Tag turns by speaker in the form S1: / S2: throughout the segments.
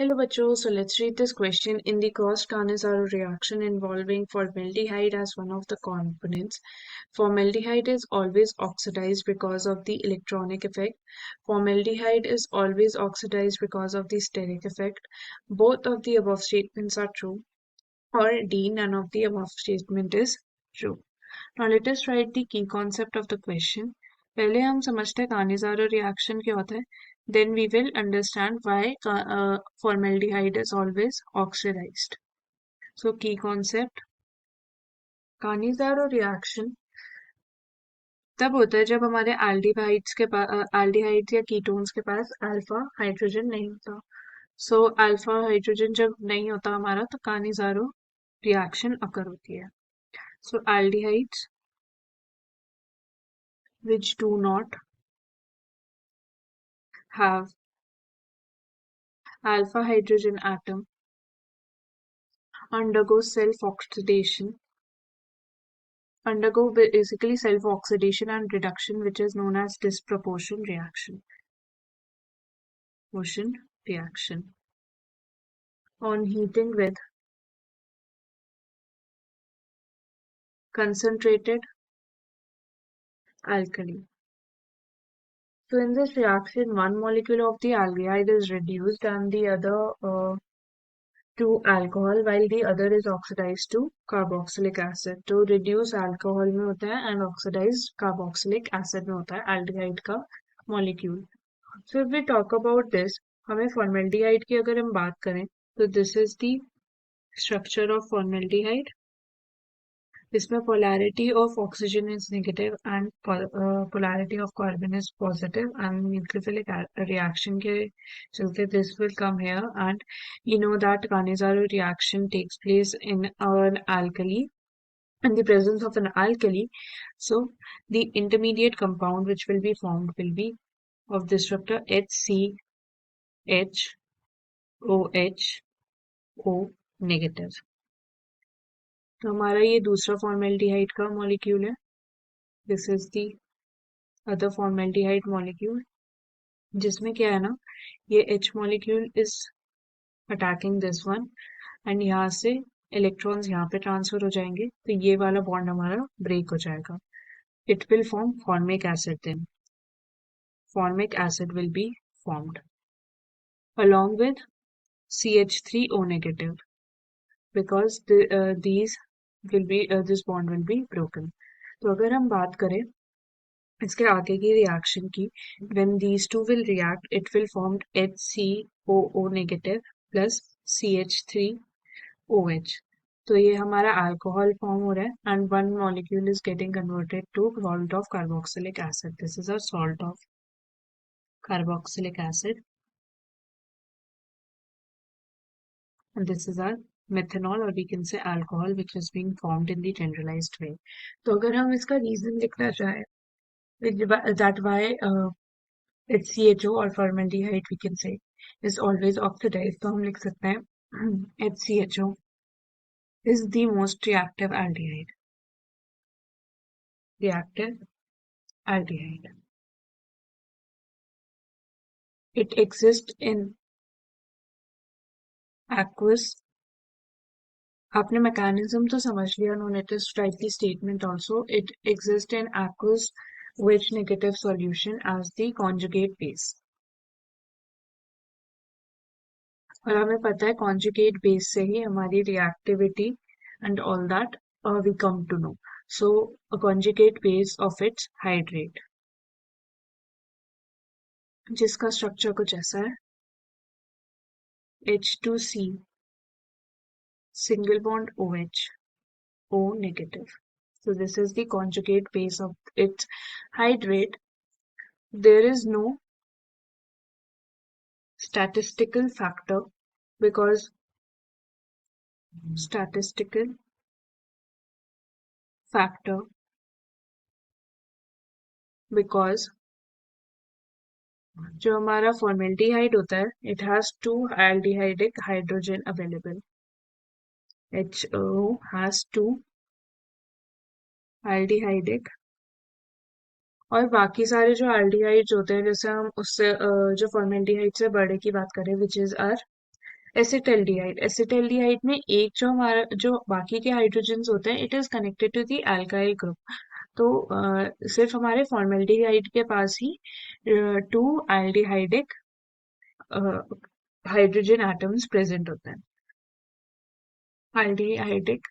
S1: Hello bachcho, so let's read this question. In the Cannizzaro reaction involving formaldehyde as one of the components, formaldehyde is always oxidized because of the electronic effect. Formaldehyde is always oxidized because of the steric effect. Both of the above statements are true. Or D, none of the above statement is true. Now let us write the key concept of the question. पहले हम समझते हैं Cannizzaro reaction क्या होता है. Then we will understand why formaldehyde is always oxidized. So key concept. Cannizzaro reaction तब होता है जब हमारे एल्डिहाइड्स के पास एल्डिहाइड्स या कीटोन्स के पास अल्फा हाइड्रोजन नहीं होता. सो अल्फा हाइड्रोजन जब नहीं होता हमारा तो Cannizzaro reaction अकर होती है. So aldehydes which do not have alpha hydrogen atom undergo basically self-oxidation and reduction, which is known as disproportion reaction. On heating with concentrated alkali. So in this reaction, one molecule of the aldehyde is reduced and the other to alcohol, while the other is oxidized to carboxylic acid. तो reduce alcohol में होता है and oxidized carboxylic acid में होता है aldehyde का molecule. So if we talk about this, हमें formaldehyde की अगर हम बात करें तो this is the structure of formaldehyde. इसमें polarity of oxygen is negative and polarity of carbon is positive, and nucleophilic reaction के चलते this will come here, and you know that Cannizzaro reaction takes place in an alkali, in the presence of an alkali. So the intermediate compound which will be formed will be of the structure HCHO negative. तो हमारा ये दूसरा formaldehyde का molecule है. This is the other formaldehyde molecule, जिसमें क्या है ना, ये H molecule is attacking this one and यहाँ से इलेक्ट्रॉन्स यहाँ पे ट्रांसफर हो जाएंगे तो ये वाला बॉन्ड हमारा ब्रेक हो जाएगा. It will form formic acid. Then formic acid will be formed along with CH3O negative because this bond will be broken. तो अगर हम बात करें इसके आगे की रिएक्शन की, when these two will react, it will form HCOO negative plus CH3OH. तो ये हमारा अल्कोहल फॉर्म हो रहा है and one molecule is getting converted to salt of carboxylic acid. This is a salt of carboxylic acid and this is our methanol, or we can say alcohol, which is being formed in the generalized way. तो अगर हम इसका reason लिखना चाहें that why HCHO or formaldehyde we can say is always oxidized, तो हम लिख सकते हैं HCHO is the most reactive aldehyde. It exists in aqueous. आपने mechanism तो समझ लिया. No need to write the statement also. It exists in aqueous with negative solution as the conjugate base. और हमें पता है conjugate base से ही हमारी reactivity and all that we come to know. So a conjugate base of its hydrate, जिसका structure कुछ ऐसा है, H2C single bond OH, O negative. So this is the conjugate base of its hydrate. There is no statistical factor because जो हमारा formaldehyde होता है, it has two aldehydic hydrogen available. HO has two aldehydic, और बाकी सारे जो aldehydes होते हैं, जैसे हम उससे जो formaldehyde से बड़े की बात करें, which is our एसिटल्डिहाइड में एक जो हमारा जो बाकी के हाइड्रोजन्स होते हैं, it is connected to the alkyl group. तो सिर्फ हमारे फॉर्मेल्डिहाइड के पास ही two aldehydic hydrogen atoms present होते हैं। Aldehydic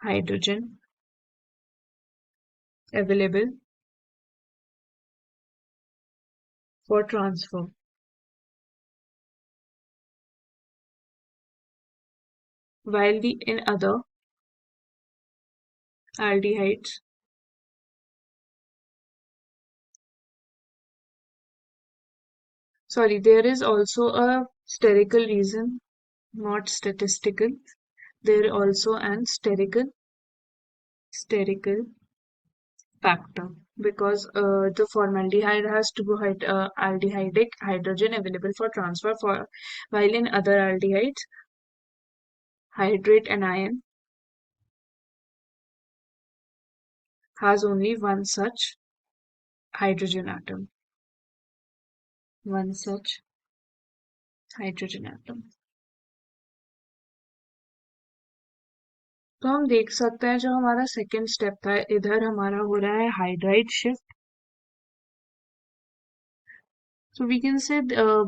S1: hydrogen available for transfer, while the in other aldehydes, sorry, there is also a sterical reason, not statistical. There also an sterical factor, because the formaldehyde has two aldehydic hydrogen available for transfer, for while in other aldehydes hydrate anion has only one such hydrogen atom, one such hydrogen atom. तो हम देख सकते हैं जो हमारा second step था, इधर हमारा हो रहा है hydride shift. So we can say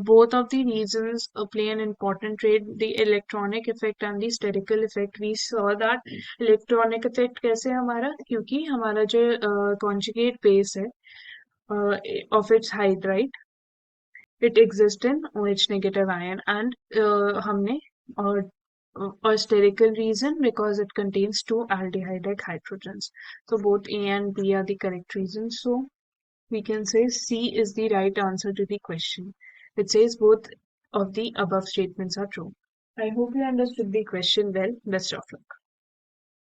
S1: both of the reasons play an important role. The electronic effect and the sterical effect. We saw that electronic effect कैसे हमारा, क्योंकि हमारा जो conjugate base है of its hydride, it exists in OH negative ion, and हमने or sterical reason because it contains two aldehydic hydrogens. So both A and B are the correct reasons. So we can say C is the right answer to the question. It says both of the above statements are true. I hope you understood the question well. Best of luck.